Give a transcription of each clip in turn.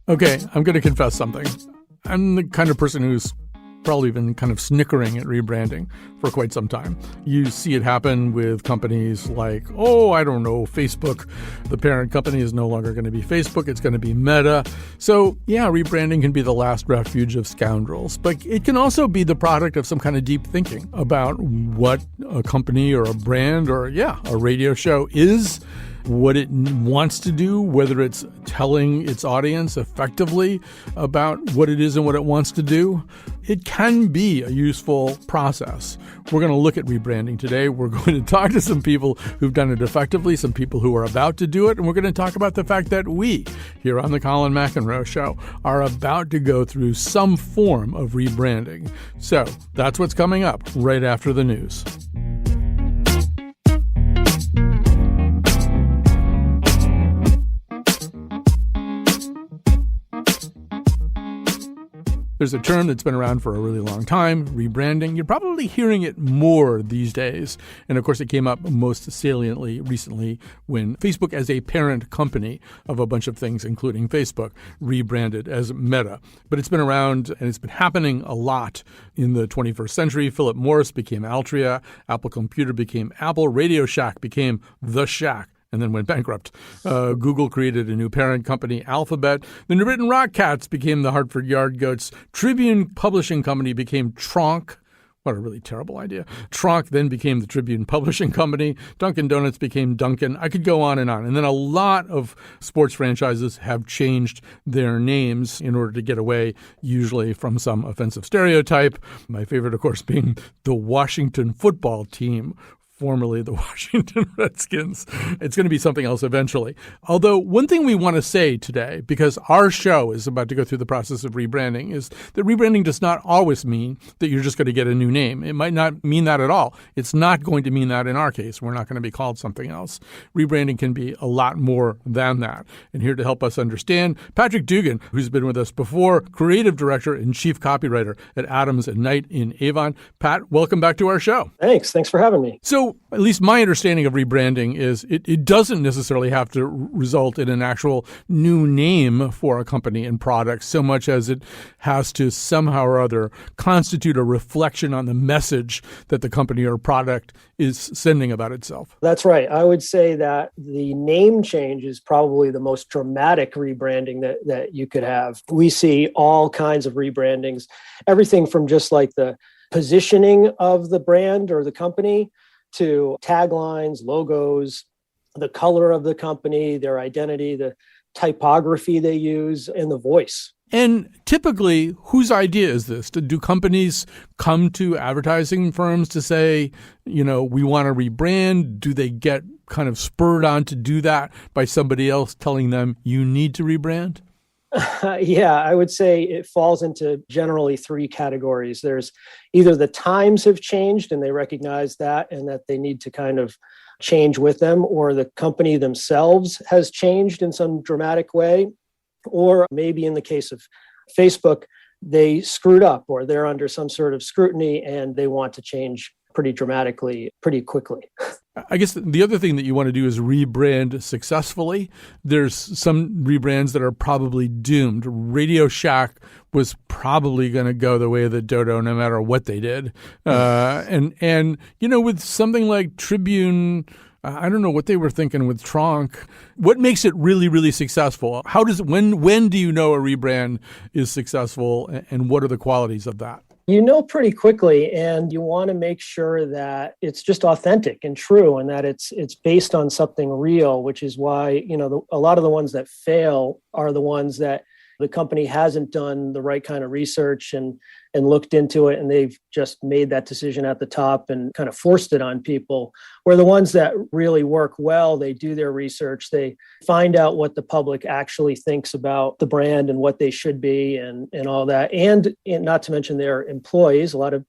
Okay, I'm going to confess something. I'm the kind of person who's probably been kind of snickering at rebranding for quite some time. You see it happen with companies like, I don't know, Facebook. The parent company is no longer going to be Facebook. It's going to be Meta. So, yeah, rebranding can be the last refuge of scoundrels, but it can also be the product of some kind of deep thinking about what a company or a brand or, a radio show is, what it wants to do, whether it's telling its audience effectively about what it is and what it wants to do. It can be a useful process. We're going to look at rebranding today. We're going to talk to some people who've done it effectively, some people who are about to do it, and we're going to talk about the fact that we, here on the Colin McEnroe Show, are about to go through some form of rebranding. So that's what's coming up right after the news. There's a term that's been around for a really long time, rebranding. You're probably hearing it more these days. And of course, it came up most saliently recently when Facebook, as a parent company of a bunch of things, including Facebook, rebranded as Meta. But it's been around and it's been happening a lot in the 21st century. Philip Morris became Altria. Apple Computer became Apple. Radio Shack became The Shack and then went bankrupt. Google created a new parent company, Alphabet. The Newbritton Rock Cats became the Hartford Yard Goats. Tribune Publishing Company became Tronc. What a really terrible idea. Tronc then became the Tribune Publishing Company. Dunkin' Donuts became Dunkin'. I could go on. And then a lot of sports franchises have changed their names in order to get away, usually from some offensive stereotype. My favorite, of course, being the Washington Football Team, formerly the Washington Redskins. It's going to be something else eventually. Although one thing we want to say today, because our show is about to go through the process of rebranding, is that rebranding does not always mean that you're just going to get a new name. It might not mean that at all. It's not going to mean that in our case. We're not going to be called something else. Rebranding can be a lot more than that. And here to help us understand, Patrick Dugan, who's been with us before, creative director and chief copywriter at Adams and Knight in Avon. Pat, welcome back to our show. Thanks for having me. So at least my understanding of rebranding is it doesn't necessarily have to result in an actual new name for a company and product so much as it has to somehow or other constitute a reflection on the message that the company or product is sending about itself. That's right. I would say that the name change is probably the most dramatic rebranding that you could have. We see all kinds of rebrandings, everything from just like the positioning of the brand or the company to taglines, logos, the color of the company, their identity, the typography they use, and the voice. And typically, whose idea is this? Do companies come to advertising firms to say, we want to rebrand? Do they get kind of spurred on to do that by somebody else telling them you need to rebrand? Yeah, I would say it falls into generally three categories. There's either the times have changed and they recognize that and that they need to kind of change with them, or the company themselves has changed in some dramatic way, or maybe in the case of Facebook, they screwed up or they're under some sort of scrutiny and they want to change pretty dramatically, pretty quickly. I guess the other thing that you want to do is rebrand successfully. There's some rebrands that are probably doomed. Radio Shack was probably going to go the way of the dodo no matter what they did. And with something like Tribune, I don't know what they were thinking with Tronc. What makes it really, really successful? When do you know a rebrand is successful, and what are the qualities of that? You know pretty quickly, and you want to make sure that it's just authentic and true, and that it's based on something real, which is why, a lot of the ones that fail are the ones that the company hasn't done the right kind of research and looked into it, and they've just made that decision at the top and kind of forced it on people. Where the ones that really work well, they do their research, they find out what the public actually thinks about the brand and what they should be and all that. And not to mention their employees. A lot of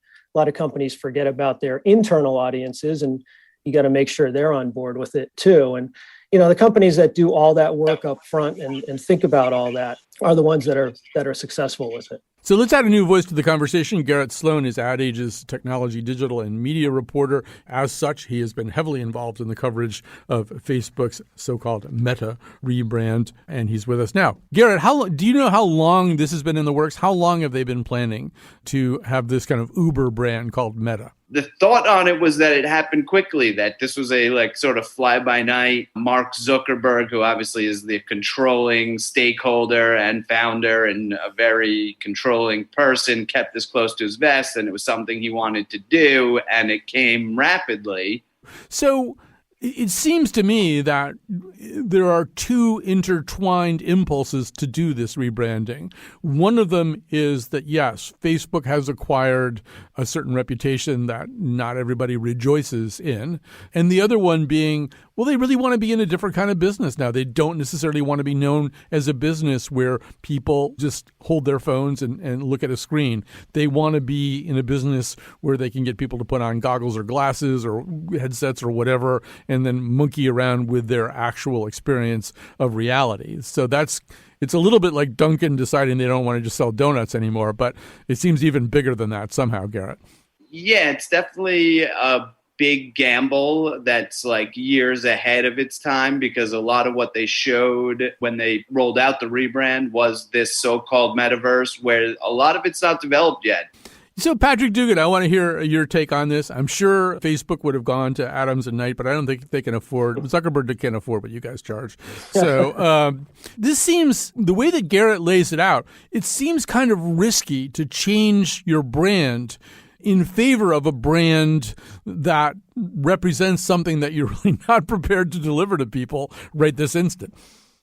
companies forget about their internal audiences, and you got to make sure they're on board with it too. And the companies that do all that work up front and think about all that are the ones that are successful with it. So let's add a new voice to the conversation. Garett Sloane is Ad Age's technology, digital, and media reporter. As such, he has been heavily involved in the coverage of Facebook's so-called Meta rebrand, and he's with us now. Garett, do you know how long this has been in the works? How long have they been planning to have this kind of Uber brand called Meta? The thought on it was that it happened quickly, that this was a sort of fly-by-night. Mark Zuckerberg, who obviously is the controlling stakeholder and founder and a very controlling person, kept this close to his vest, and it was something he wanted to do, and it came rapidly. So it seems to me that there are two intertwined impulses to do this rebranding. One of them is that, yes, Facebook has acquired a certain reputation that not everybody rejoices in. And the other one being, well, they really want to be in a different kind of business now. They don't necessarily want to be known as a business where people just hold their phones and look at a screen. They want to be in a business where they can get people to put on goggles or glasses or headsets or whatever and then monkey around with their actual experience of reality. So it's a little bit like Dunkin' deciding they don't want to just sell donuts anymore, but it seems even bigger than that somehow, Garett. Yeah, it's definitely a big gamble that's years ahead of its time, because a lot of what they showed when they rolled out the rebrand was this so-called metaverse where a lot of it's not developed yet. So, Patrick Dugan, I want to hear your take on this. I'm sure Facebook would have gone to Adams and Knight, but I don't think they can afford. Zuckerberg can't afford what you guys charge. So this seems, the way that Garett lays it out, it seems kind of risky to change your brand in favor of a brand that represents something that you're really not prepared to deliver to people right this instant.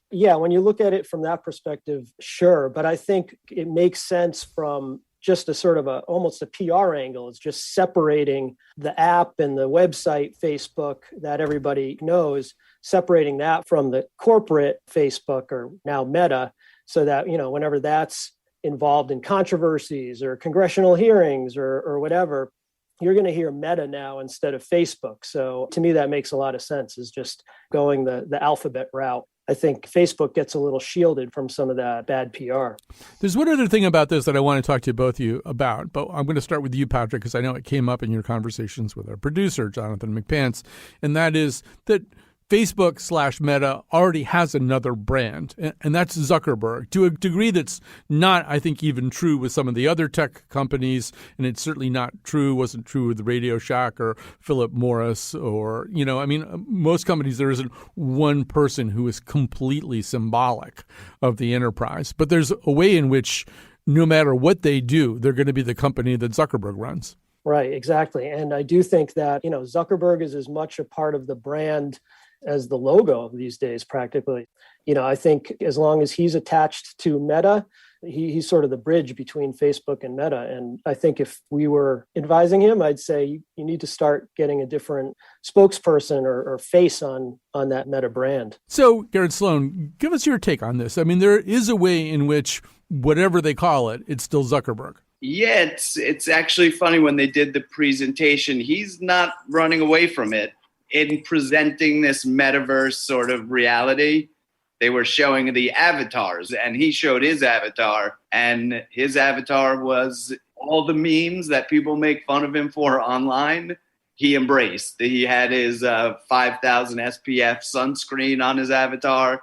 Yeah, when you look at it from that perspective, sure. But I think it makes sense from just a sort of almost a PR angle. It's just separating the app and the website Facebook that everybody knows, separating that from the corporate Facebook, or now Meta, so that, whenever that's involved in controversies or congressional hearings or whatever, you're going to hear Meta now instead of Facebook. So to me, that makes a lot of sense, is just going the alphabet route. I think Facebook gets a little shielded from some of that bad PR. There's one other thing about this that I want to talk to both of you about, but I'm going to start with you, Patrick, because I know it came up in your conversations with our producer, Jonathan McPants, and that is that Facebook/Meta already has another brand, and that's Zuckerberg, to a degree that's not, I think, even true with some of the other tech companies, and it's certainly wasn't true with Radio Shack or Philip Morris or, most companies, there isn't one person who is completely symbolic of the enterprise. But there's a way in which no matter what they do, they're going to be the company that Zuckerberg runs. Right, exactly. And I do think that, Zuckerberg is as much a part of the brand as the logo these days, practically. I think as long as he's attached to Meta, he's sort of the bridge between Facebook and Meta. And I think if we were advising him, I'd say you need to start getting a different spokesperson or face on that Meta brand. So, Garett Sloane, give us your take on this. I mean, there is a way in which whatever they call it, it's still Zuckerberg. Yeah, it's actually funny when they did the presentation, he's not running away from it. In presenting this metaverse sort of reality, they were showing the avatars, and he showed his avatar, and his avatar was all the memes that people make fun of him for online. He embraced. He had his 5,000 SPF sunscreen on his avatar.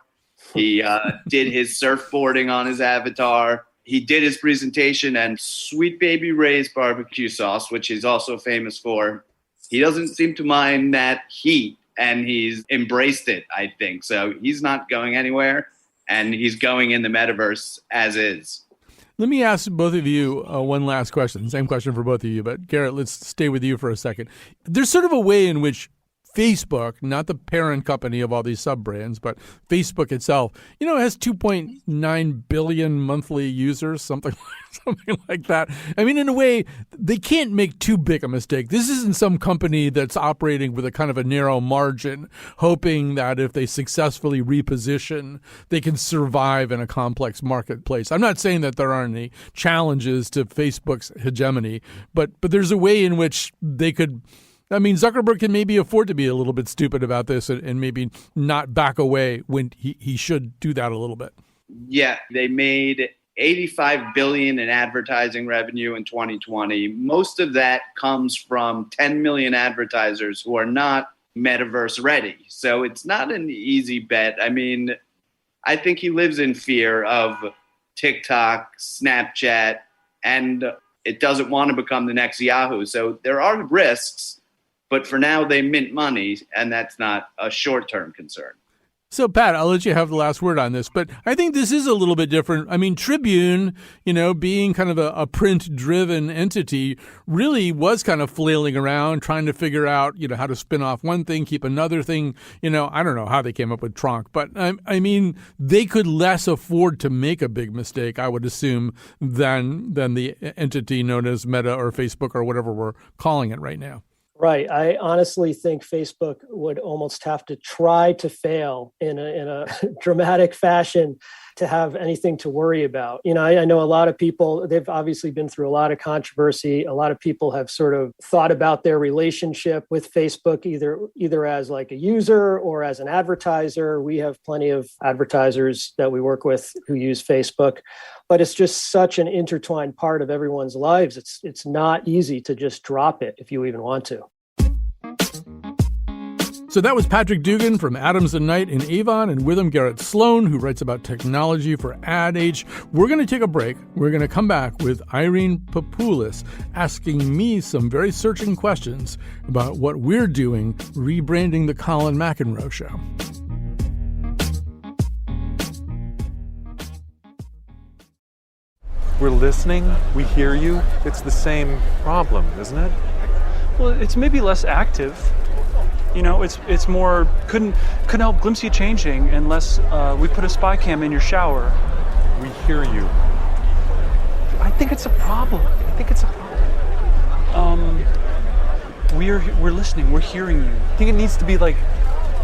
He did his surfboarding on his avatar. He did his presentation, and Sweet Baby Ray's barbecue sauce, which he's also famous for, he doesn't seem to mind that heat, and he's embraced it, I think. So he's not going anywhere, and he's going in the metaverse as is. Let me ask both of you one last question. Same question for both of you, but Garett, let's stay with you for a second. There's sort of a way in which Facebook, not the parent company of all these sub-brands, but Facebook itself, has 2.9 billion monthly users, something like that. I mean, in a way, they can't make too big a mistake. This isn't some company that's operating with a kind of a narrow margin, hoping that if they successfully reposition, they can survive in a complex marketplace. I'm not saying that there aren't any challenges to Facebook's hegemony, but there's a way in which they could. I mean, Zuckerberg can maybe afford to be a little bit stupid about this and maybe not back away when he should do that a little bit. Yeah, they made $85 billion in advertising revenue in 2020. Most of that comes from 10 million advertisers who are not metaverse ready. So it's not an easy bet. I mean, I think he lives in fear of TikTok, Snapchat, and it doesn't want to become the next Yahoo. So there are risks, but for now they mint money, and that's not a short-term concern. So, Pat, I'll let you have the last word on this, but I think this is a little bit different. I mean, Tribune, being kind of a print-driven entity, really was kind of flailing around trying to figure out, how to spin off one thing, keep another thing. I don't know how they came up with Tronc, but I mean, they could less afford to make a big mistake, I would assume, than the entity known as Meta or Facebook or whatever we're calling it right now. Right. I honestly think Facebook would almost have to try to fail in a dramatic fashion to have anything to worry about. I know a lot of people, they've obviously been through a lot of controversy. A lot of people have sort of thought about their relationship with Facebook, either as like a user or as an advertiser. We have plenty of advertisers that we work with who use Facebook, but it's just such an intertwined part of everyone's lives. It's not easy to just drop it if you even want to. So that was Patrick Dugan from Adams and Knight in Avon, and with him Garett Sloane, who writes about technology for Ad Age. We're going to take a break. We're going to come back with Irene Papoulis asking me some very searching questions about what we're doing rebranding the Colin McEnroe Show. We're listening, we hear you. It's the same problem, isn't it? Well, it's maybe less active. It's more couldn't help glimpse you changing unless we put a spy cam in your shower. We hear you. I think it's a problem. We're listening. We're hearing you. I think it needs to be like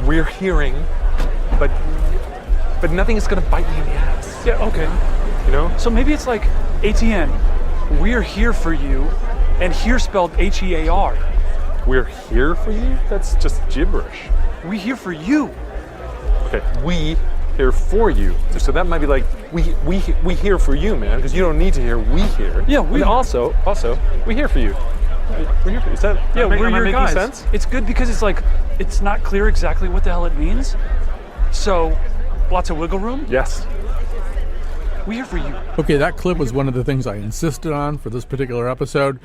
we're hearing, but nothing is going to bite me in the ass. Yeah. Okay. So maybe it's like ATN. We're here for you, and here spelled HEAR. We're here for you? That's just gibberish. We here for you. Okay, we here for you. So that might be like, we here for you, man, because you don't need to hear we here. Yeah, we. And also, we here for you. We're here for you. Is that, yeah, we're your making guys. Sense? It's good because it's not clear exactly what the hell it means. So, lots of wiggle room. Yes. We're here for you. Okay, that clip was one of the things I insisted on for this particular episode.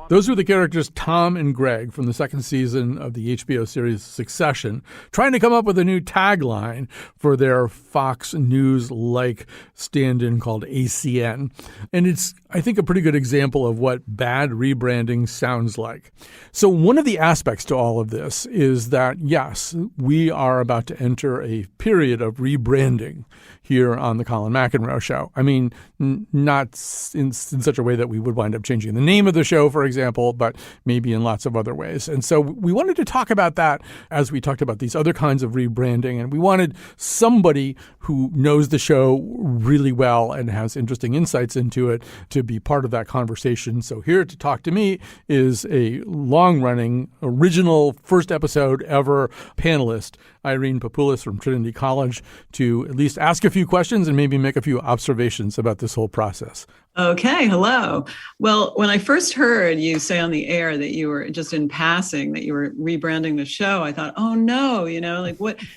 Those were the characters Tom and Greg from the second season of the HBO series Succession, trying to come up with a new tagline for their Fox News-like stand-in called ACN. And it's, I think, a pretty good example of what bad rebranding sounds like. So one of the aspects to all of this is that, yes, we are about to enter a period of rebranding here on the Colin McEnroe Show. I mean, not in such a way that we would wind up changing the name of the show, for example, but maybe in lots of other ways. And so we wanted to talk about that as we talked about these other kinds of rebranding. And we wanted somebody who knows the show really well and has interesting insights into it to be part of that conversation. So here to talk to me is a long-running, original, first episode ever panelist, Irene Papoulis from Trinity College, to at least ask a few questions and maybe make a few observations about this whole process. Okay, hello. Well, when I first heard you say on the air that you were just in passing, that you were rebranding the show, I thought, oh no,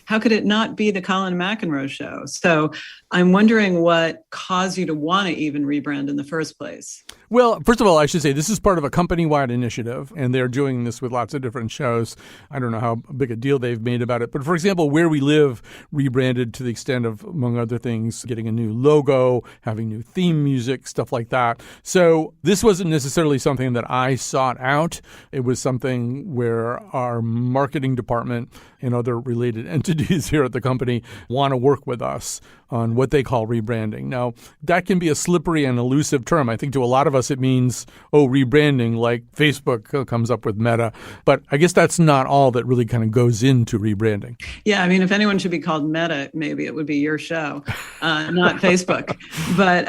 how could it not be the Colin McEnroe Show? So I'm wondering what caused you to want to even rebrand in the first place. Well, first of all, I should say this is part of a company-wide initiative, and they're doing this with lots of different shows. I don't know how big a deal they've made about it. But for example, Where We Live rebranded to the extent of, among other things, getting a new logo, having new theme music, stuff like that. So this wasn't necessarily something that I sought out. It was something where our marketing department and other related entities here at the company want to work with us on what they call rebranding. Now, that can be a slippery and elusive term. I think to a lot of us it means, rebranding, like Facebook comes up with Meta. But I guess that's not all that really kind of goes into rebranding. Yeah, I mean, if anyone should be called Meta, maybe it would be your show, not Facebook. But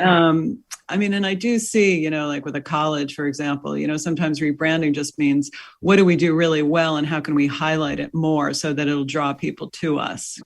and I do see, like with a college, for example, sometimes rebranding just means what do we do really well and how can we highlight it more so that it'll draw people to us?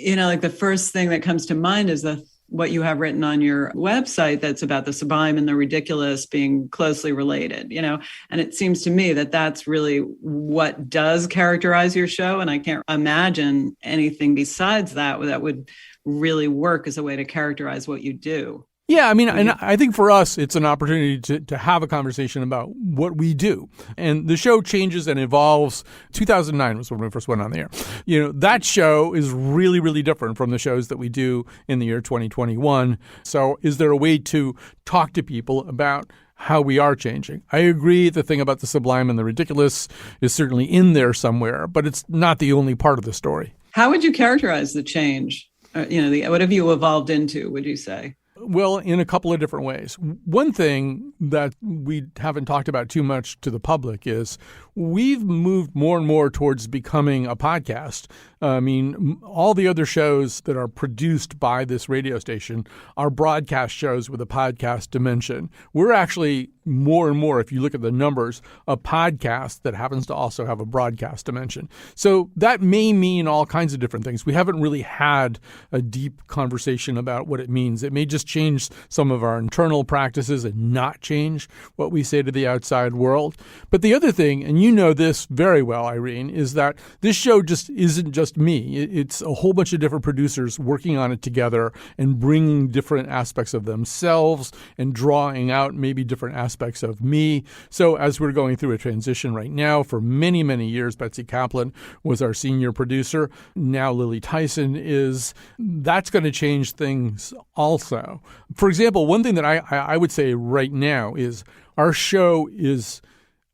Like the first thing that comes to mind is the what you have written on your website that's about the sublime and the ridiculous being closely related, and it seems to me that that's really what does characterize your show. And I can't imagine anything besides that would really work as a way to characterize what you do. Yeah, I mean, and I think for us, it's an opportunity to have a conversation about what we do. And the show changes and evolves. 2009 was when we first went on the air. That show is really, really different from the shows that we do in the year 2021. So is there a way to talk to people about how we are changing? I agree the thing about the sublime and the ridiculous is certainly in there somewhere, but it's not the only part of the story. How would you characterize the change? What have you evolved into, would you say? Well, in a couple of different ways. One thing that we haven't talked about too much to the public is we've moved more and more towards becoming a podcast. I mean, all the other shows that are produced by this radio station are broadcast shows with a podcast dimension. We're actually more and more, if you look at the numbers, a podcast that happens to also have a broadcast dimension. So that may mean all kinds of different things. We haven't really had a deep conversation about what it means. It may just change some of our internal practices and not change what we say to the outside world. But the other thing, and you know this very well, Irene, is that this show just isn't just me. It's a whole bunch of different producers working on it together and bringing different aspects of themselves and drawing out maybe different aspects of me. So as we're going through a transition right now, for many, many years, Betsy Kaplan was our senior producer. Now Lily Tyson is. That's going to change things also. For example, one thing that I would say right now is our show is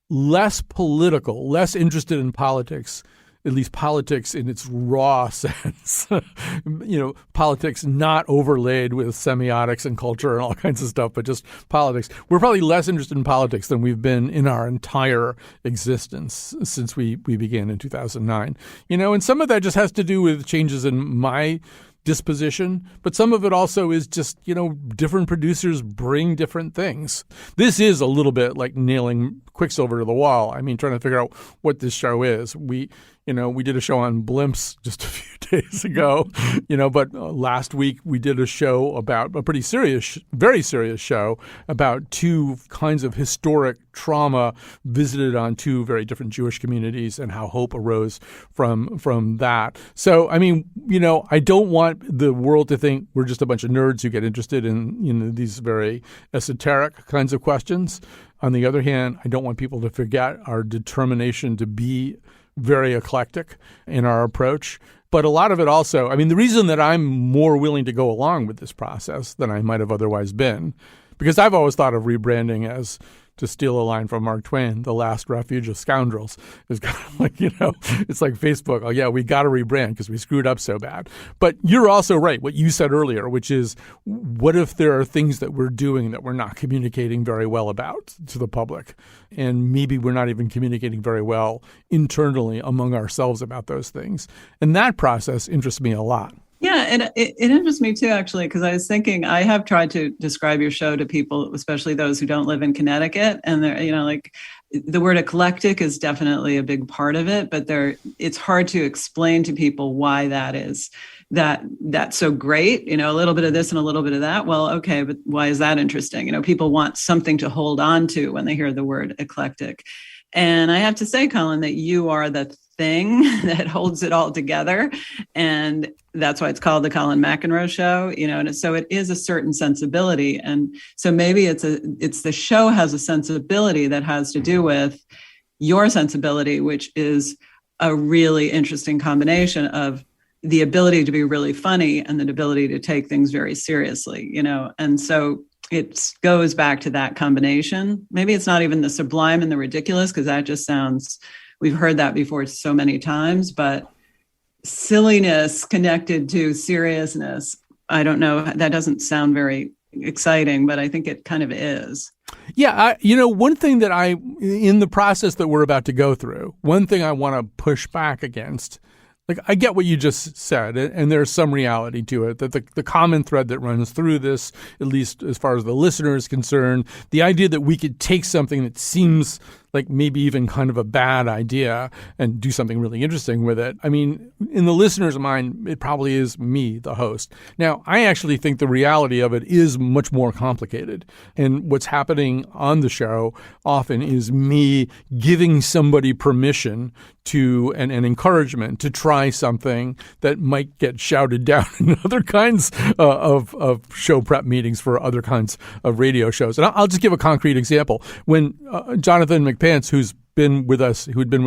less political, less interested in politics, at least politics in its raw sense. Politics not overlaid with semiotics and culture and all kinds of stuff, but just politics. We're probably less interested in politics than we've been in our entire existence since we began in 2009. And some of that just has to do with changes in my disposition, but some of it also is just, different producers bring different things. This is a little bit like nailing Quicksilver to the wall. I mean, trying to figure out what this show is. We did a show on blimps just a few days ago, but last week we did a show about a pretty serious, very serious show about two kinds of historic trauma visited on two very different Jewish communities and how hope arose from that. So, I mean, I don't want the world to think we're just a bunch of nerds who get interested in, these very esoteric kinds of questions. On the other hand, I don't want people to forget our determination to be very eclectic in our approach. But a lot of it also, I mean, the reason that I'm more willing to go along with this process than I might have otherwise been, because I've always thought of rebranding as, to steal a line from Mark Twain, the last refuge of scoundrels. It's kind of like, it's like Facebook. Oh, yeah, we got to rebrand because we screwed up so bad. But you're also right, what you said earlier, which is, what if there are things that we're doing that we're not communicating very well about to the public? And maybe we're not even communicating very well internally among ourselves about those things. And that process interests me a lot. Yeah, and it interests me too, actually, because I was thinking, I have tried to describe your show to people, especially those who don't live in Connecticut, and they're, the word eclectic is definitely a big part of it, but it's hard to explain to people why that is. That's so great, a little bit of this and a little bit of that. Well, okay, but why is that interesting? People want something to hold on to when they hear the word eclectic. And I have to say, Colin, that you are the thing that holds it all together. And that's why it's called the Colin McEnroe Show, and so it is a certain sensibility. And so maybe it's the show has a sensibility that has to do with your sensibility, which is a really interesting combination of the ability to be really funny and the ability to take things very seriously, and so it goes back to that combination. Maybe it's not even the sublime and the ridiculous, because that just sounds, we've heard that before so many times, but silliness connected to seriousness, I don't know, that doesn't sound very exciting, but I think it kind of is. Yeah, one thing that in the process that we're about to go through, one thing I want to push back against, I get what you just said, and there's some reality to it, that the common thread that runs through this, at least as far as the listener is concerned, the idea that we could take something that seems like maybe even kind of a bad idea and do something really interesting with it. I mean, in the listener's mind, it probably is me, the host. Now, I actually think the reality of it is much more complicated. And what's happening on the show often is me giving somebody permission to and encouragement to try something that might get shouted down in other kinds of show prep meetings for other kinds of radio shows. And I'll just give a concrete example. When Jonathan McPants, who'd been with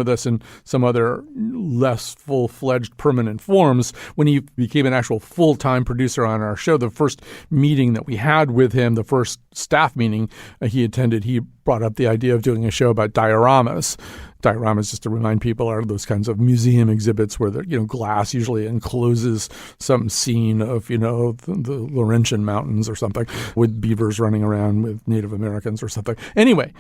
us in some other less full-fledged permanent forms, when he became an actual full-time producer on our show, the first meeting that we had with him, the first staff meeting he attended, he brought up the idea of doing a show about dioramas. Dioramas, just to remind people, are those kinds of museum exhibits where the glass usually encloses some scene of the Laurentian Mountains or something with beavers running around with Native Americans or something. Anyway,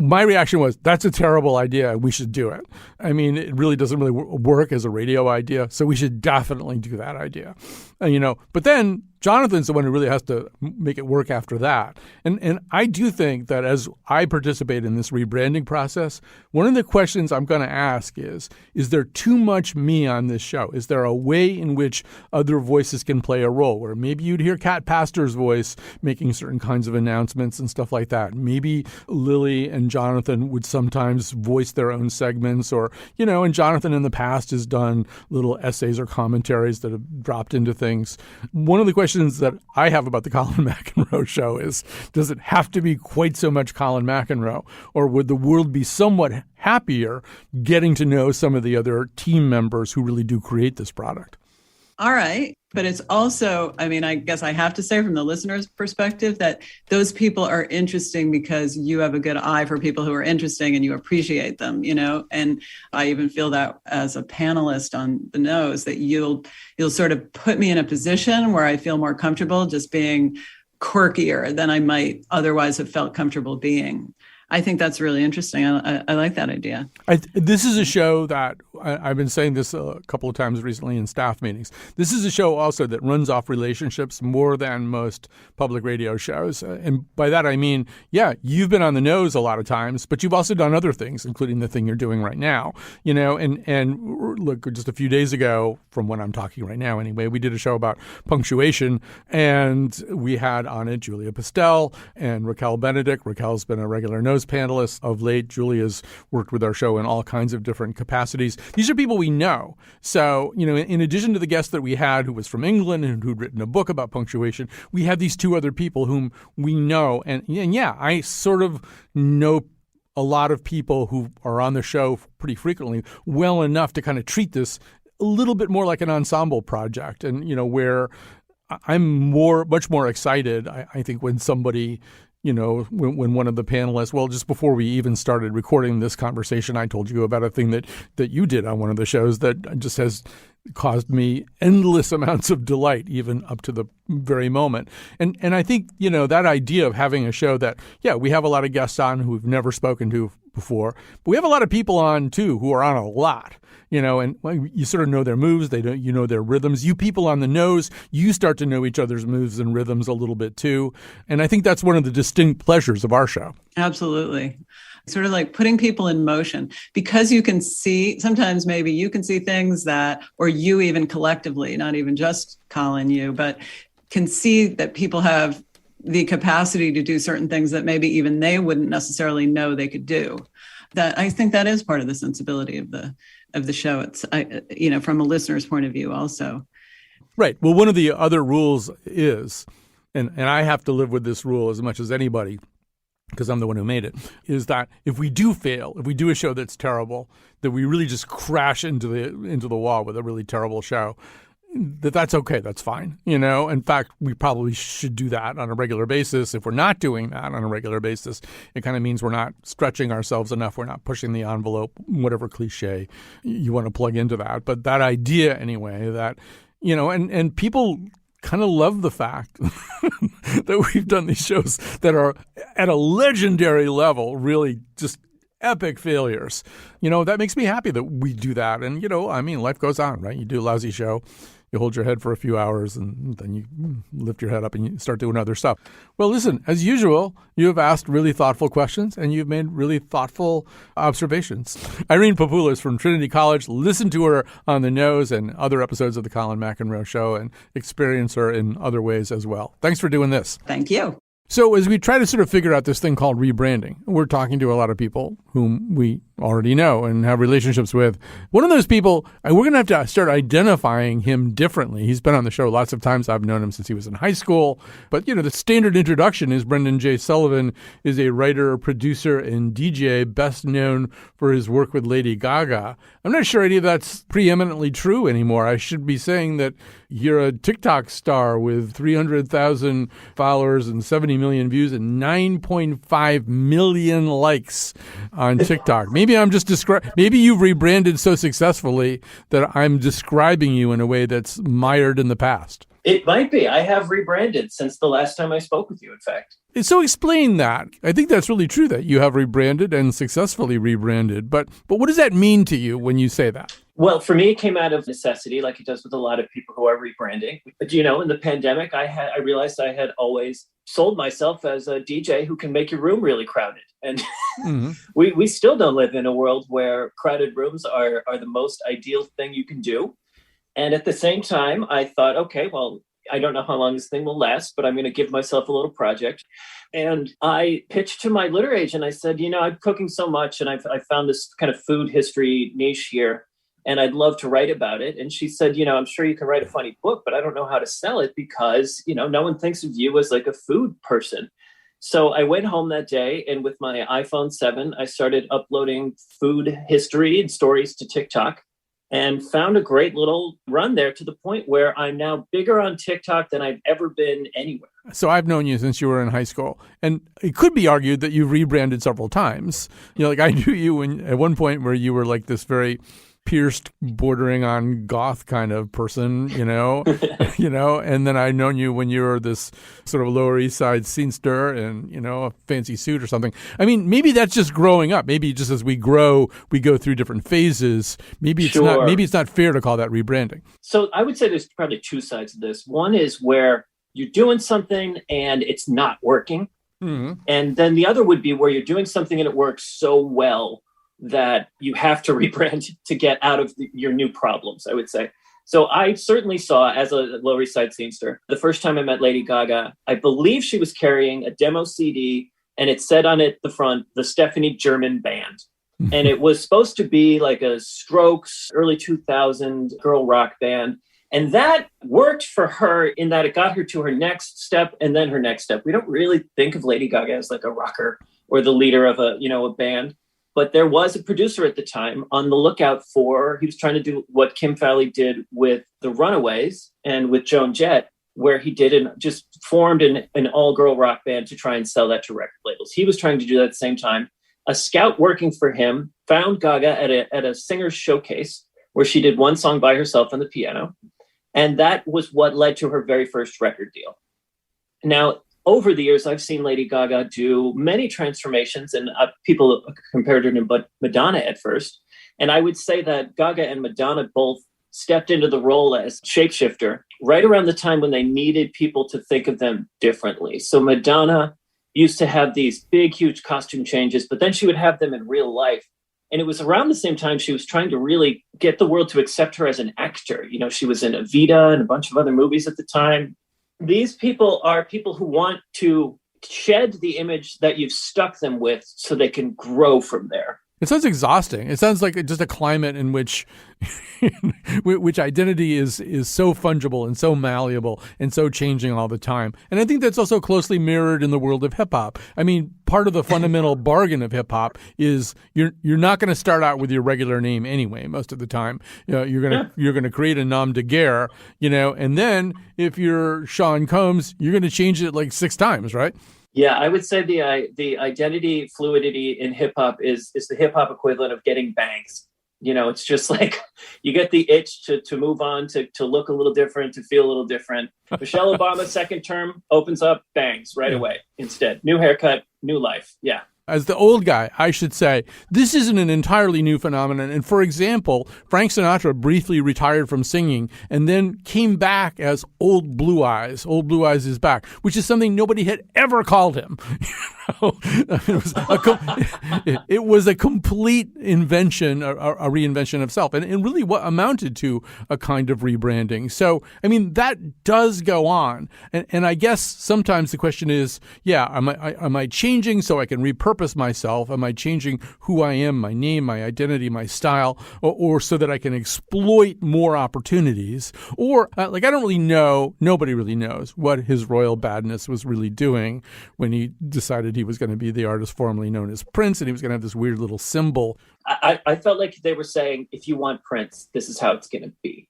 my reaction was, that's a terrible idea. We should do it. I mean, it really doesn't really work as a radio idea, so we should definitely do that idea. But then Jonathan's the one who really has to make it work after that. And I do think that as I participate in this rebranding process, one of the questions I'm going to ask is there too much me on this show? Is there a way in which other voices can play a role where maybe you'd hear Kat Pastor's voice making certain kinds of announcements and stuff like that? Maybe Lily and Jonathan would sometimes voice their own segments and Jonathan in the past has done little essays or commentaries that have dropped into things. One of the questions that I have about the Colin McEnroe show is, does it have to be quite so much Colin McEnroe, or would the world be somewhat happier getting to know some of the other team members who really do create this product? All right. But it's also, I mean, I guess I have to say from the listener's perspective that those people are interesting because you have a good eye for people who are interesting and you appreciate them, and I even feel that as a panelist on The Nose, that you'll sort of put me in a position where I feel more comfortable just being quirkier than I might otherwise have felt comfortable being. I think that's really interesting. I like that idea. This is a show that I've been saying this a couple of times recently in staff meetings. This is a show also that runs off relationships more than most public radio shows. And by that, I mean, you've been on The Nose a lot of times, but you've also done other things, including the thing you're doing right now. And look, just a few days ago, from when I'm talking right now anyway, we did a show about punctuation, and we had on it Julia Pastel and Raquel Benedict. Raquel's been a regular Nose panelist of late. Julia's worked with our show in all kinds of different capacities. These are people we know. So, in addition to the guest that we had who was from England and who'd written a book about punctuation, we have these two other people whom we know. And I sort of know a lot of people who are on the show pretty frequently well enough to kind of treat this a little bit more like an ensemble project. And, where I'm much more excited, I think, when somebody when one of the panelists, just before we even started recording this conversation, I told you about a thing that you did on one of the shows that just has caused me endless amounts of delight, even up to the very moment. And I think, that idea of having a show that, we have a lot of guests on who we've never spoken to before, but we have a lot of people on too who are on a lot. And you sort of know their moves. You know their rhythms. You people on The Nose, you start to know each other's moves and rhythms a little bit too. And I think that's one of the distinct pleasures of our show. Absolutely. Sort of like putting people in motion, because you can see, sometimes maybe you can see things that, or you even collectively, not even just Colin, but can see that people have the capacity to do certain things that maybe even they wouldn't necessarily know they could do. That, I think that is part of the sensibility of the show. It's, from a listener's point of view also. Right. Well, one of the other rules is, and I have to live with this rule as much as anybody, because I'm the one who made it, is that if we do fail, if we do a show that's terrible, that we really just crash into the wall with a really terrible show, that's okay. That's fine. In fact, we probably should do that on a regular basis. If we're not doing that on a regular basis, it kind of means we're not stretching ourselves enough. We're not pushing the envelope, whatever cliche you want to plug into that. But that idea anyway, that, and people kind of love the fact that we've done these shows that are at a legendary level, really just epic failures. That makes me happy that we do that. And, life goes on, right? You do a lousy show. you hold your head for a few hours and then you lift your head up and you start doing other stuff. Well, listen, as usual, you have asked really thoughtful questions and you've made really thoughtful observations. Irene Papoulis from Trinity College. Listen to her on The Nose and other episodes of the Colin McEnroe Show and experience her in other ways as well. Thanks for doing this. Thank you. So as we try to sort of figure out this thing called rebranding, we're talking to a lot of people whom we already know and have relationships with. One of those people, we're going to have to start identifying him differently. He's been on the show lots of times. I've known him since he was in high school. But, the standard introduction is Brendan J. Sullivan is a writer, producer, and DJ best known for his work with Lady Gaga. I'm not sure any of that's preeminently true anymore. I should be saying that you're a TikTok star with 300,000 followers and 70 million views and 9.5 million likes on TikTok. Maybe I'm just maybe you've rebranded so successfully that I'm describing you in a way that's mired in the past. It might be. I have rebranded since the last time I spoke with you, in fact. So explain that. I think that's really true that you have rebranded and successfully rebranded. But what does that mean to you when you say that? Well, for me, it came out of necessity, like it does with a lot of people who are rebranding. But, in the pandemic, I realized I had always sold myself as a DJ who can make your room really crowded. And we still don't live in a world where crowded rooms are the most ideal thing you can do. And at the same time, I thought, okay, well, I don't know how long this thing will last, but I'm going to give myself a little project. And I pitched to my literary agent. I said, I'm cooking so much and I found this kind of food history niche here. And I'd love to write about it. And she said, I'm sure you can write a funny book, but I don't know how to sell it because, no one thinks of you as like a food person. So I went home that day and with my iPhone 7, I started uploading food history and stories to TikTok and found a great little run there to the point where I'm now bigger on TikTok than I've ever been anywhere. So I've known you since you were in high school, and it could be argued that you've rebranded several times. Like I knew you at one point where you were like this very pierced, bordering on goth kind of person, and then I've known you when you were this sort of Lower East Side scenester and, a fancy suit or something. I mean, maybe that's just growing up. Maybe just as we grow, we go through different phases. Maybe it's not fair to call that rebranding. So I would say there's probably two sides of this. One is where you're doing something and it's not working. Mm-hmm. And then the other would be where you're doing something and it works so well that you have to rebrand to get out of your new problems, I would say. So I certainly saw, as a Lower East Side scenester, the first time I met Lady Gaga, I believe she was carrying a demo CD and it said on it, the front, the Stephanie German Band. And it was supposed to be like a Strokes, early 2000 girl rock band. And that worked for her in that it got her to her next step and then her next step. We don't really think of Lady Gaga as like a rocker or the leader of a band. But there was a producer at the time on the lookout he was trying to do what Kim Fowley did with the Runaways and with Joan Jett, where he just formed an all-girl rock band to try and sell that to record labels. He was trying to do that at the same time. A scout working for him found Gaga at a singer's showcase where she did one song by herself on the piano. And that was what led to her very first record deal. Now, over the years, I've seen Lady Gaga do many transformations, and people compared her to Madonna at first. And I would say that Gaga and Madonna both stepped into the role as shapeshifter right around the time when they needed people to think of them differently. So Madonna used to have these big, huge costume changes, but then she would have them in real life. And it was around the same time she was trying to really get the world to accept her as an actor. She was in Evita and a bunch of other movies at the time. These people are people who want to shed the image that you've stuck them with so they can grow from there. It sounds exhausting. It sounds like just a climate in which identity is so fungible and so malleable and so changing all the time. And I think that's also closely mirrored in the world of hip hop. I mean, part of the fundamental bargain of hip hop is you're not going to start out with your regular name anyway. Most of the time, you're going to create a nom de guerre, and then if you're Sean Combs, you're going to change it like 6 times, right? Yeah, I would say the identity fluidity in hip hop is the hip hop equivalent of getting bangs. It's just like you get the itch to move on, to look a little different, to feel a little different. Michelle Obama's second term opens up bangs right away instead. New haircut, new life. Yeah. As the old guy, I should say, this isn't an entirely new phenomenon. And for example, Frank Sinatra briefly retired from singing and then came back as Old Blue Eyes. Old Blue Eyes is back, which is something nobody had ever called him. It was a complete invention, a reinvention of self, and really what amounted to a kind of rebranding. So, I mean, that does go on. And I guess sometimes the question is, am I changing so I can repurpose myself? Am I changing who I am, my name, my identity, my style, or so that I can exploit more opportunities? Or I don't really know, nobody really knows what his royal badness was really doing when he decided he was going to be the artist formerly known as Prince, and he was going to have this weird little symbol. I felt like they were saying, if you want Prince, this is how it's going to be.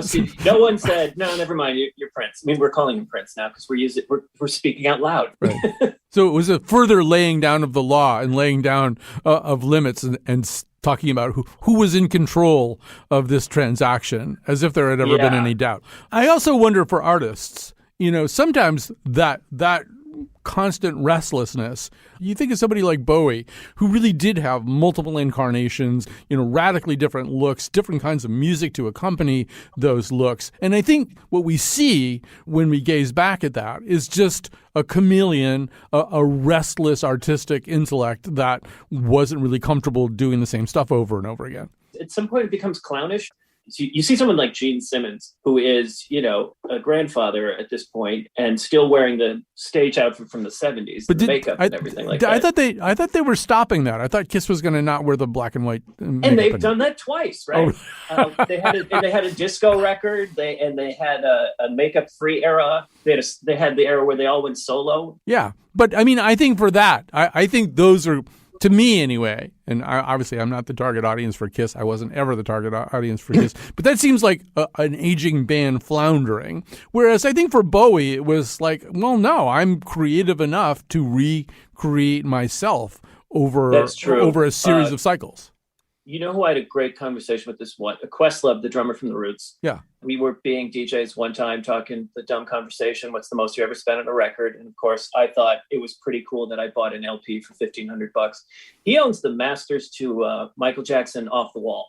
So no one said, no, never mind, you're Prince. I mean, we're calling him Prince now because we're speaking out loud. Right. So it was a further laying down of the law and laying down of limits and talking about who was in control of this transaction, as if there had ever been any doubt. I also wonder for artists, sometimes that constant restlessness. You think of somebody like Bowie, who really did have multiple incarnations, radically different looks, different kinds of music to accompany those looks. And I think what we see when we gaze back at that is just a chameleon, a restless artistic intellect that wasn't really comfortable doing the same stuff over and over again. At some point, it becomes clownish. So you see someone like Gene Simmons, who is, a grandfather at this point and still wearing the stage outfit from the 70s, the makeup and everything like that. I thought they were stopping that. I thought Kiss was going to not wear the black and white makeup. And they've done that twice, right? Oh. They had a disco record. They had a makeup-free era. They had the era where they all went solo. Yeah, but I mean, I think for that, I think those are, to me anyway, and obviously I'm not the target audience for Kiss. I wasn't ever the target audience for Kiss. But that seems like an aging band floundering. Whereas I think for Bowie, it was like, well, no, I'm creative enough to recreate myself over a series of cycles. You know who I had a great conversation with this one? Questlove, the drummer from The Roots. Yeah. We were being DJs one time talking the dumb conversation, what's the most you ever spent on a record? And of course, I thought it was pretty cool that I bought an LP for $1,500. He owns the masters to Michael Jackson Off the Wall.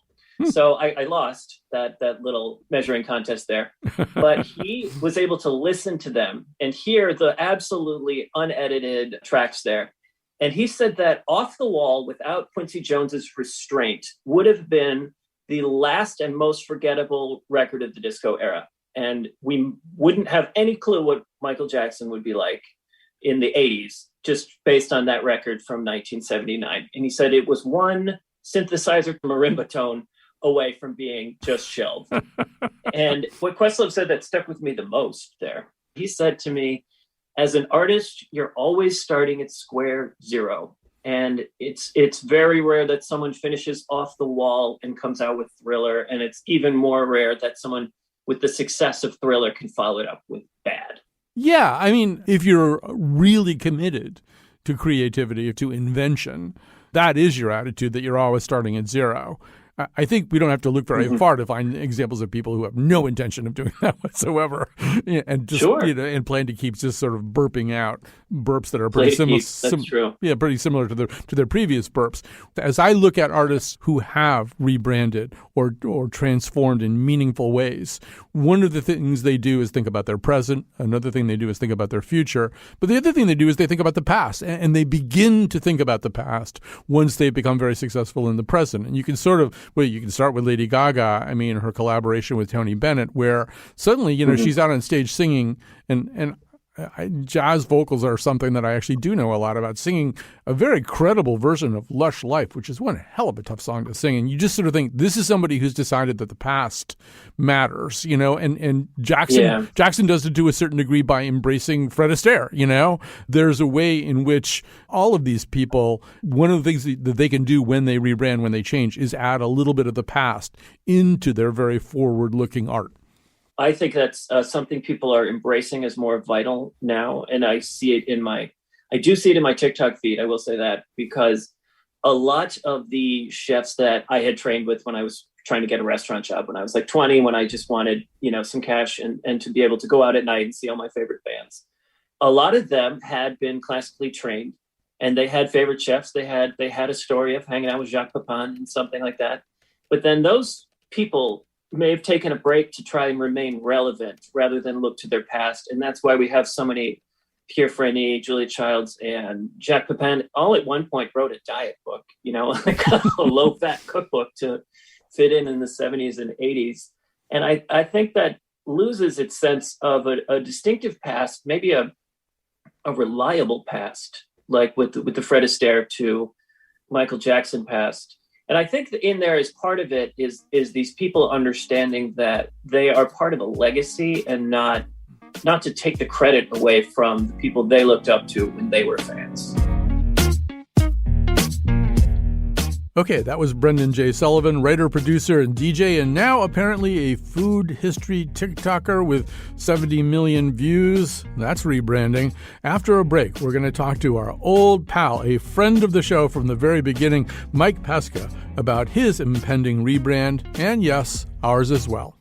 So I lost that little measuring contest there. But he was able to listen to them and hear the absolutely unedited tracks there. And he said that Off the Wall, without Quincy Jones's restraint, would have been the last and most forgettable record of the disco era. And we wouldn't have any clue what Michael Jackson would be like in the 80s, just based on that record from 1979. And he said it was one synthesizer marimba tone away from being just shelved. And what Questlove said that stuck with me the most there, he said to me, as an artist, you're always starting at square zero. And it's very rare that someone finishes Off the Wall and comes out with Thriller. And it's even more rare that someone with the success of Thriller can follow it up with Bad. Yeah, I mean, if you're really committed to creativity or to invention, that is your attitude, that you're always starting at zero. I think we don't have to look very far to find examples of people who have no intention of doing that whatsoever, and just and plan to keep just sort of burping out burps that are pretty similar. That's true. Yeah, pretty similar to their previous burps. As I look at artists who have rebranded or transformed in meaningful ways, one of the things they do is think about their present. Another thing they do is think about their future. But the other thing they do is they think about the past, and they begin to think about the past once they become very successful in the present. And you can sort of. Well, you can start with Lady Gaga. I mean, her collaboration with Tony Bennett, where suddenly, she's out on stage singing, and jazz vocals are something that I actually do know a lot about, singing a very credible version of Lush Life, which is one hell of a tough song to sing. And you just sort of think, this is somebody who's decided that the past matters, and Jackson does it to a certain degree by embracing Fred Astaire, There's a way in which all of these people, one of the things that they can do when they rebrand, when they change, is add a little bit of the past into their very forward-looking art. I think that's something people are embracing as more vital now. And I do see it in my TikTok feed. I will say that, because a lot of the chefs that I had trained with when I was trying to get a restaurant job when I was like 20, when I just wanted, some cash and to be able to go out at night and see all my favorite bands. a lot of them had been classically trained, and they had favorite chefs. They had a story of hanging out with Jacques Pepin and something like that. But then those people may have taken a break to try and remain relevant rather than look to their past. And that's why we have so many Pierre Freni, Julia Childs, and Jacques Pepin all at one point wrote a diet book, like a low-fat cookbook to fit in the 70s and 80s. And I think that loses its sense of a distinctive past, maybe a reliable past, like with the Fred Astaire to Michael Jackson past. And I think that in there is part of it is these people understanding that they are part of a legacy and not to take the credit away from the people they looked up to when they were fans. Okay, that was Brendan J. Sullivan, writer, producer, and DJ, and now apparently a food history TikToker with 70 million views. That's rebranding. After a break, we're going to talk to our old pal, a friend of the show from the very beginning, Mike Pesca, about his impending rebrand, and yes, ours as well.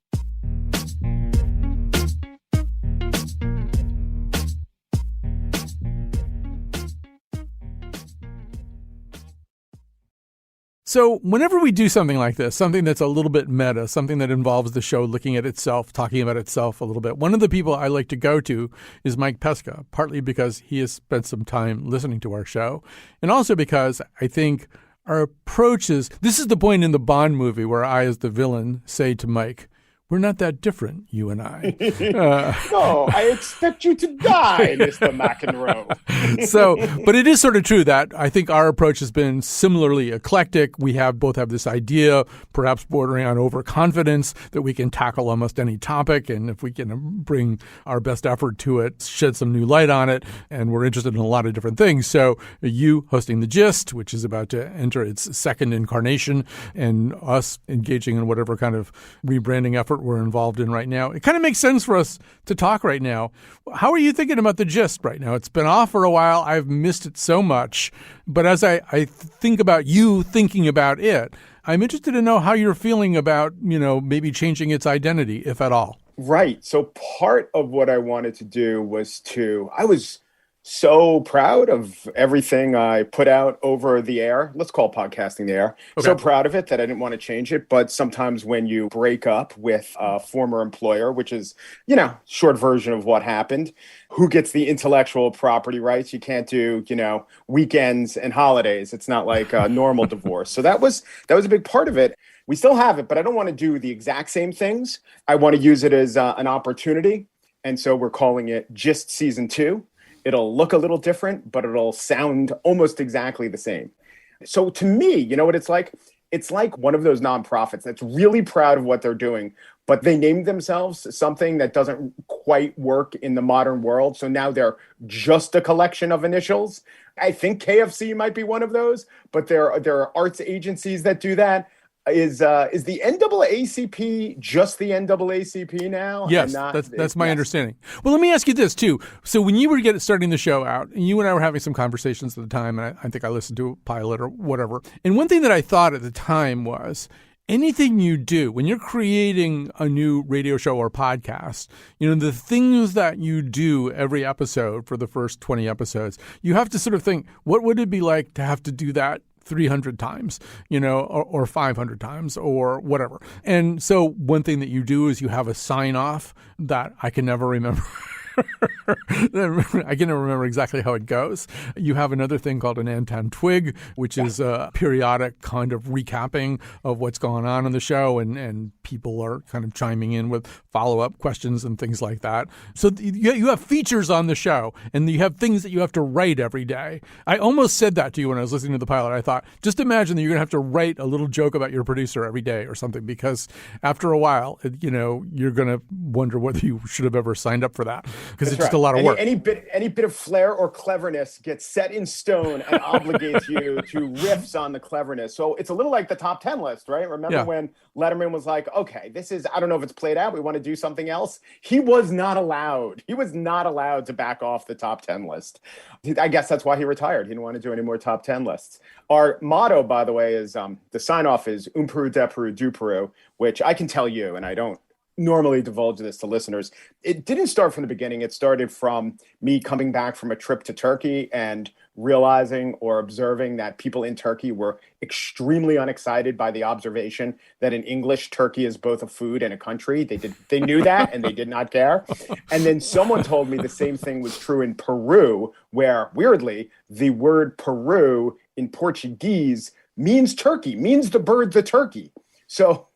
So whenever we do something like this, something that's a little bit meta, something that involves the show looking at itself, talking about itself a little bit, one of the people I like to go to is Mike Pesca, partly because he has spent some time listening to our show, and also because I think our approach is, this is the point in the Bond movie where I, as the villain, say to Mike, we're not that different, you and I. No, I expect you to die, Mr. McEnroe. But it is sort of true that I think our approach has been similarly eclectic. We both have this idea, perhaps bordering on overconfidence, that we can tackle almost any topic. And if we can bring our best effort to it, shed some new light on it. And we're interested in a lot of different things. So you hosting The Gist, which is about to enter its second incarnation, and us engaging in whatever kind of rebranding effort we're involved in right now. It kind of makes sense for us to talk right now. How are you thinking about The Gist right now? It's been off for a while. I've missed it so much. But as I think about you thinking about it, I'm interested to know how you're feeling about, maybe changing its identity, if at all. Right. So part of what I wanted to do was I was so proud of everything I put out over the air. Let's call podcasting the air. Okay. So proud of it that I didn't want to change it. But sometimes when you break up with a former employer, which is, short version of what happened, who gets the intellectual property rights? You can't do, weekends and holidays. It's not like a normal divorce. So that was a big part of it. We still have it, but I don't want to do the exact same things. I want to use it as an opportunity. And so we're calling it Gist Season 2. It'll look a little different, but it'll sound almost exactly the same. So to me, you know what it's like? It's like one of those nonprofits that's really proud of what they're doing, but they named themselves something that doesn't quite work in the modern world. So now they're just a collection of initials. I think KFC might be one of those, but there are arts agencies that do that. Is the NAACP just the NAACP now? Yes, that's my understanding. Well, let me ask you this, too. So when you were starting the show out, and you and I were having some conversations at the time, and I think I listened to a pilot or whatever, and one thing that I thought at the time was, anything you do, when you're creating a new radio show or podcast, the things that you do every episode for the first 20 episodes, you have to sort of think, what would it be like to have to do that 300 times, or 500 times or whatever. And so one thing that you do is you have a sign off that I can never remember. I can never remember exactly how it goes. You have another thing called an Anton Twig, which is a periodic kind of recapping of what's going on in the show, and people are kind of chiming in with follow-up questions and things like that. So you have features on the show, and you have things that you have to write every day. I almost said that to you when I was listening to the pilot. I thought, just imagine that you're going to have to write a little joke about your producer every day or something, because after a while, you're going to wonder whether you should have ever signed up for that. Because it's just a lot of work. Any bit of flair or cleverness gets set in stone and obligates you to riffs on the cleverness. So it's a little like the top 10 list, right? Remember when Letterman was like, okay, I don't know if it's played out. We want to do something else. He was not allowed. He was not allowed to back off the top 10 list. I guess that's why he retired. He didn't want to do any more top 10 lists. Our motto, by the way, is the sign off is Peru, de Peru, du Peru, which I can tell you, and I don't normally divulge this to listeners. It didn't start from the beginning. It started from me coming back from a trip to Turkey and realizing or observing that people in Turkey were extremely unexcited by the observation that in English, Turkey is both a food and a country. They knew that and they did not care. And then someone told me the same thing was true in Peru, where weirdly, the word Peru in Portuguese means turkey, means the bird, the turkey. So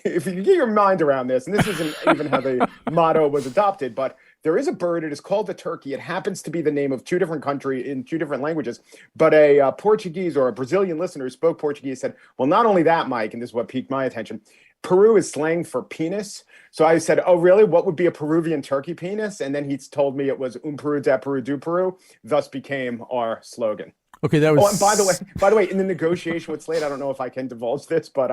if you can get your mind around this, and this isn't even how the motto was adopted, but there is a bird. It is called the turkey. It happens to be the name of two different countries in two different languages. But a Portuguese or a Brazilian listener who spoke Portuguese said, well, not only that, Mike, and this is what piqued my attention, Peru is slang for penis. So I said, oh, really? What would be a Peruvian turkey penis? And then he told me it was Peru da Peru do Peru, thus became our slogan. Okay, that was... Oh, and by the way, in the negotiation with Slate, I don't know if I can divulge this, but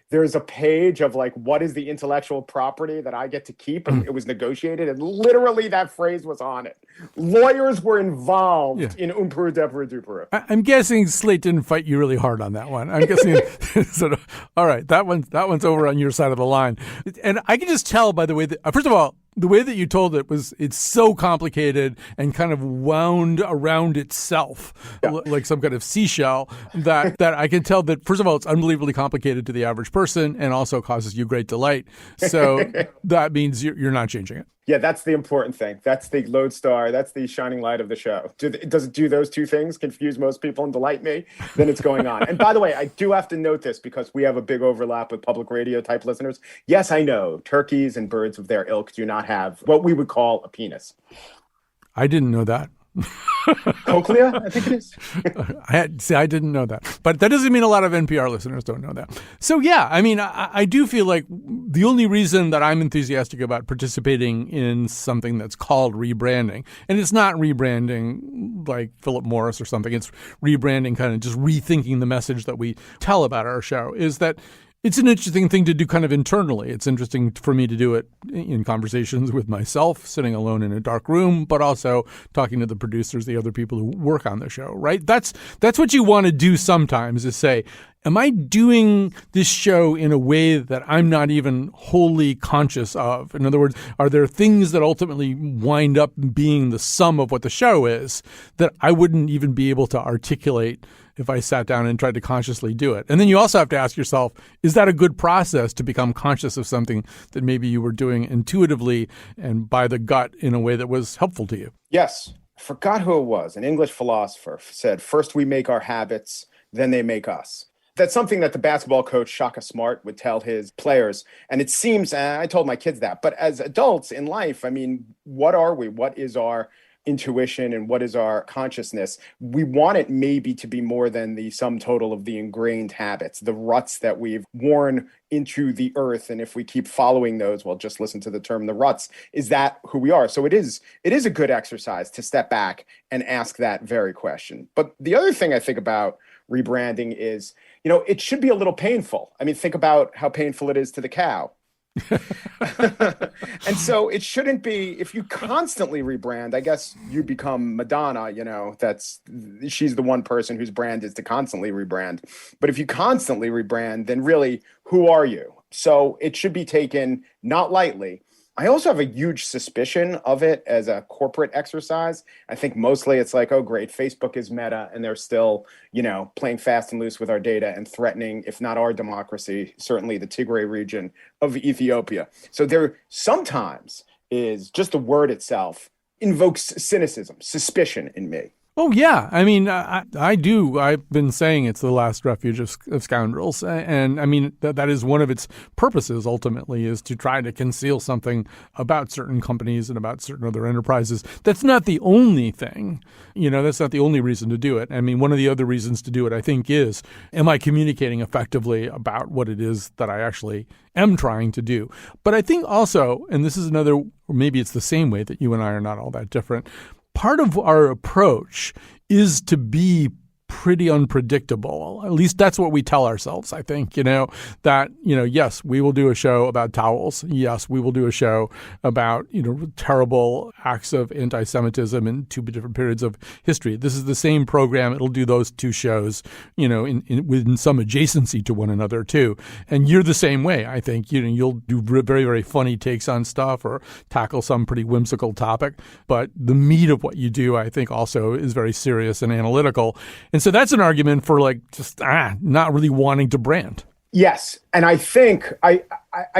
there's a page of like, what is the intellectual property that I get to keep? And it was negotiated, and literally that phrase was on it. Lawyers were involved in Peru de Peru du Peru. I'm guessing Slate didn't fight you really hard on that one. I'm guessing, sort of, all right, that one's over on your side of the line. And I can just tell by the way that, first of all, the way that you told it's so complicated and kind of wound around itself like some kind of seashell that I can tell that, first of all, it's unbelievably complicated to the average person and also causes you great delight. So that means you're not changing it. Yeah, that's the important thing. That's the lodestar. That's the shining light of the show. Does it do those two things, confuse most people and delight me? Then it's going on. And by the way, I do have to note this because we have a big overlap with public radio type listeners. Yes, I know turkeys and birds of their ilk do not have what we would call a penis. I didn't know that. Cochlea, I think it is. I didn't know that. But that doesn't mean a lot of NPR listeners don't know that. So, yeah, I mean, I do feel like the only reason that I'm enthusiastic about participating in something that's called rebranding, and it's not rebranding like Philip Morris or something, it's rebranding kind of just rethinking the message that we tell about our show, is that it's an interesting thing to do kind of internally. It's interesting for me to do it in conversations with myself, sitting alone in a dark room, but also talking to the producers, the other people who work on the show, right? That's what you want to do sometimes, is say, am I doing this show in a way that I'm not even wholly conscious of? In other words, are there things that ultimately wind up being the sum of what the show is that I wouldn't even be able to articulate if I sat down and tried to consciously do it? And then you also have to ask yourself, is that a good process to become conscious of something that maybe you were doing intuitively and by the gut in a way that was helpful to you? Yes. I forgot who it was. An English philosopher said, first we make our habits, then they make us. That's something that the basketball coach Shaka Smart would tell his players. And it seems, I told my kids that, but as adults in life, I mean, what are we? What is our intuition and what is our consciousness? We want it maybe to be more than the sum total of the ingrained habits, the ruts that we've worn into the earth. And if we keep following those, well, just listen to the term, the ruts, is that who we are? So it is a good exercise to step back and ask that very question. But the other thing I think about rebranding is, it should be a little painful. I mean, think about how painful it is to the cow. And so it shouldn't be, if you constantly rebrand, I guess you become Madonna, she's the one person whose brand is to constantly rebrand. But if you constantly rebrand, then really, who are you? So it should be taken not lightly. I also have a huge suspicion of it as a corporate exercise. I think mostly it's like, oh, great, Facebook is Meta, and they're still, playing fast and loose with our data and threatening, if not our democracy, certainly the Tigray region of Ethiopia. So there sometimes is just the word itself invokes cynicism, suspicion in me. Oh, yeah. I mean, I do. I've been saying it's the last refuge of scoundrels. And I mean, that is one of its purposes, ultimately, is to try to conceal something about certain companies and about certain other enterprises. That's not the only thing. That's not the only reason to do it. I mean, one of the other reasons to do it, I think, is, am I communicating effectively about what it is that I actually am trying to do? But I think also, and this is another, or maybe it's the same way that you and I are not all that different, part of our approach is to be pretty unpredictable. At least that's what we tell ourselves, I think, that, yes, we will do a show about towels. Yes, we will do a show about, terrible acts of anti-Semitism in two different periods of history. This is the same program. It'll do those two shows, within some adjacency to one another too. And you're the same way, I think. You'll do very, very funny takes on stuff or tackle some pretty whimsical topic. But the meat of what you do, I think, also is very serious and analytical. And so that's an argument for not really wanting to brand. Yes. And I think I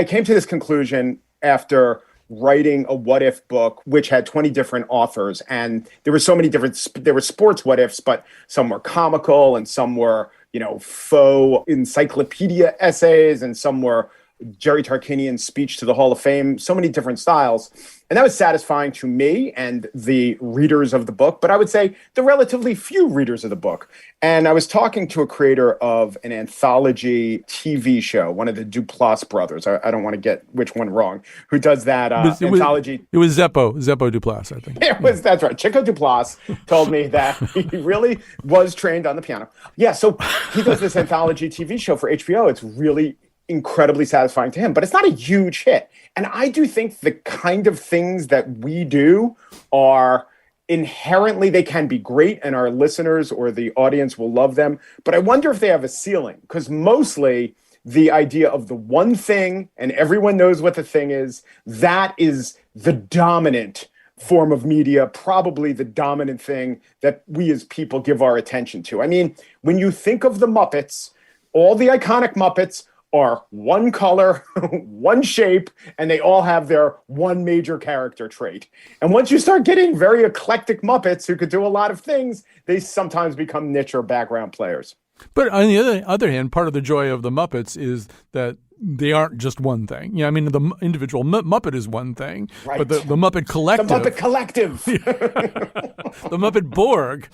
came to this conclusion after writing a what if book, which had 20 different authors. And there were so many there were sports what ifs, but some were comical and some were, faux encyclopedia essays, and some were Jerry Tarkanian's speech to the Hall of Fame, so many different styles. And that was satisfying to me and the readers of the book, but I would say the relatively few readers of the book. And I was talking to a creator of an anthology TV show, one of the Duplass brothers. I don't want to get which one wrong, who does that anthology. It was Zeppo Duplass, I think. That's right. Chico Duplass told me that he really was trained on the piano. Yeah, so he does this anthology TV show for HBO. It's really incredibly satisfying to him, but it's not a huge hit. And I do think the kind of things that we do are inherently, they can be great and our listeners or the audience will love them. But I wonder if they have a ceiling, because mostly the idea of the one thing, and everyone knows what the thing is, that is the dominant form of media, probably the dominant thing that we as people give our attention to. I mean, when you think of the Muppets, all the iconic Muppets are one color, one shape, and they all have their one major character trait. And once you start getting very eclectic Muppets who could do a lot of things, they sometimes become niche or background players. But on the other hand, part of the joy of the Muppets is that they aren't just one thing. Yeah, I mean, the individual Muppet is one thing, right, but the Muppet Collective. The Muppet Collective. The Muppet Borg.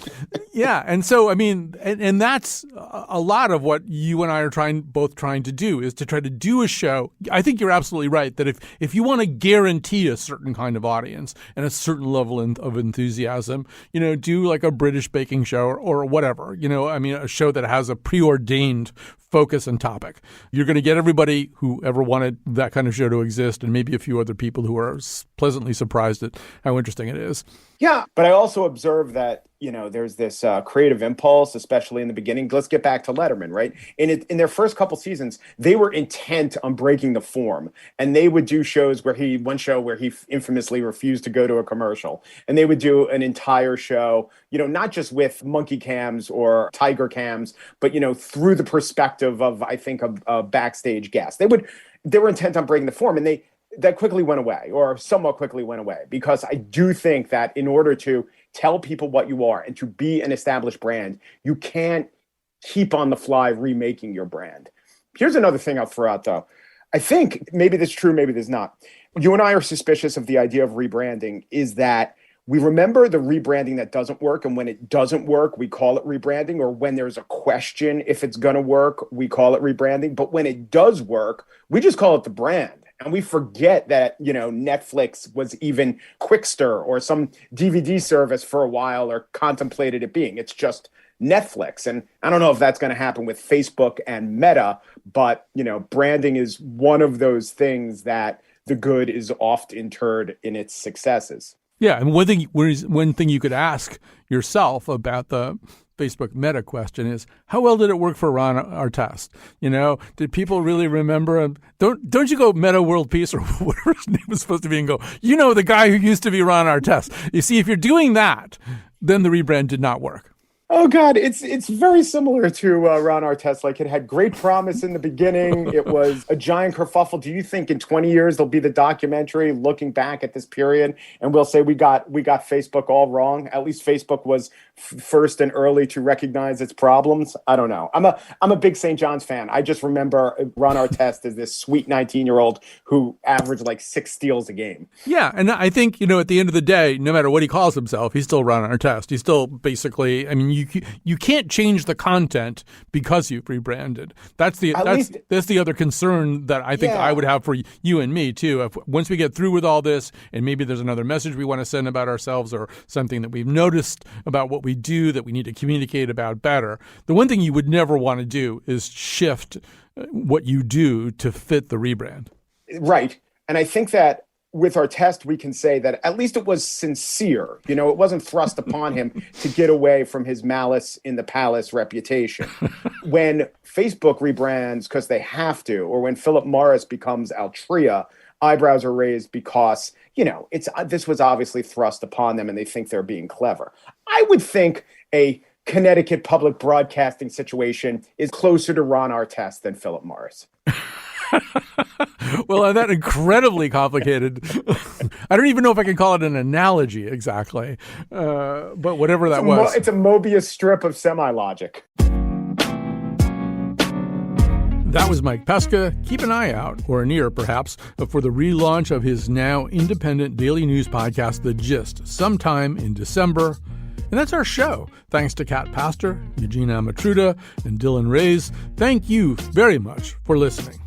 Yeah, and so, I mean, and that's a lot of what you and I are both trying to do, is to try to do a show. I think you're absolutely right that if you want to guarantee a certain kind of audience and a certain level of enthusiasm, do like a British baking show or whatever, I mean, a show that has a preordained focus and topic. You're going to get everybody who ever wanted that kind of show to exist, and maybe a few other people who are pleasantly surprised at how interesting it is. Yeah, but I also observe that, there's this creative impulse, especially in the beginning. Let's get back to Letterman, right? In their first couple seasons, they were intent on breaking the form. And they would do shows one show where he infamously refused to go to a commercial. And they would do an entire show, not just with monkey cams or tiger cams, but, through the perspective of, I think, a backstage guest. They were intent on breaking the form, and that quickly went away, or somewhat quickly went away, because I do think that in order to tell people what you are and to be an established brand, you can't keep on the fly remaking your brand. Here's another thing I'll throw out, though. I think maybe this is true, maybe this is not. You and I are suspicious of the idea of rebranding, is that we remember the rebranding that doesn't work, and when it doesn't work, we call it rebranding, or when there's a question if it's going to work, we call it rebranding. But when it does work, we just call it the brand. And we forget that, Netflix was even Quickster or some DVD service for a while, or contemplated it being. It's just Netflix. And I don't know if that's going to happen with Facebook and Meta, but, branding is one of those things that the good is oft interred in its successes. Yeah, and one thing you could ask yourself about the Facebook Meta question is, how well did it work for Ron Artest? Did people really remember him? Don't you go Meta World Peace or whatever his name was supposed to be and go, the guy who used to be Ron Artest. You see, if you're doing that, then the rebrand did not work. Oh, God, it's very similar to Ron Artest. Like, it had great promise in the beginning. It was a giant kerfuffle. Do you think in 20 years there'll be the documentary looking back at this period and we'll say we got Facebook all wrong? At least Facebook was first and early to recognize its problems. I don't know. I'm a big St. John's fan. I just remember Ron Artest as this sweet 19-year-old who averaged like 6 steals a game. Yeah, and I think, at the end of the day, no matter what he calls himself, he's still Ron Artest. He's still basically, I mean, you can't change the content because you've rebranded. That's the other concern that I think I would have for you and me too. Once we get through with all this, and maybe there's another message we want to send about ourselves or something that we've noticed about what we do that we need to communicate about better. The one thing you would never want to do is shift what you do to fit the rebrand. Right. And I think that with our test, we can say that at least it was sincere. You know, it wasn't thrust upon him to get away from his malice in the palace reputation. When Facebook rebrands because they have to, or when Philip Morris becomes Altria, eyebrows are raised because, you know, this was obviously thrust upon them and they think they're being clever. I would think a Connecticut public broadcasting situation is closer to Ron Artest than Philip Morris. Well, that incredibly complicated. I don't even know if I can call it an analogy exactly, but whatever that was. It's a Mobius strip of semi-logic. That was Mike Pesca. Keep an eye out, or an ear perhaps, for the relaunch of his now independent daily news podcast, The Gist, sometime in December. And that's our show. Thanks to Kat Pastor, Eugene Amatruda, and Dylan Reyes. Thank you very much for listening.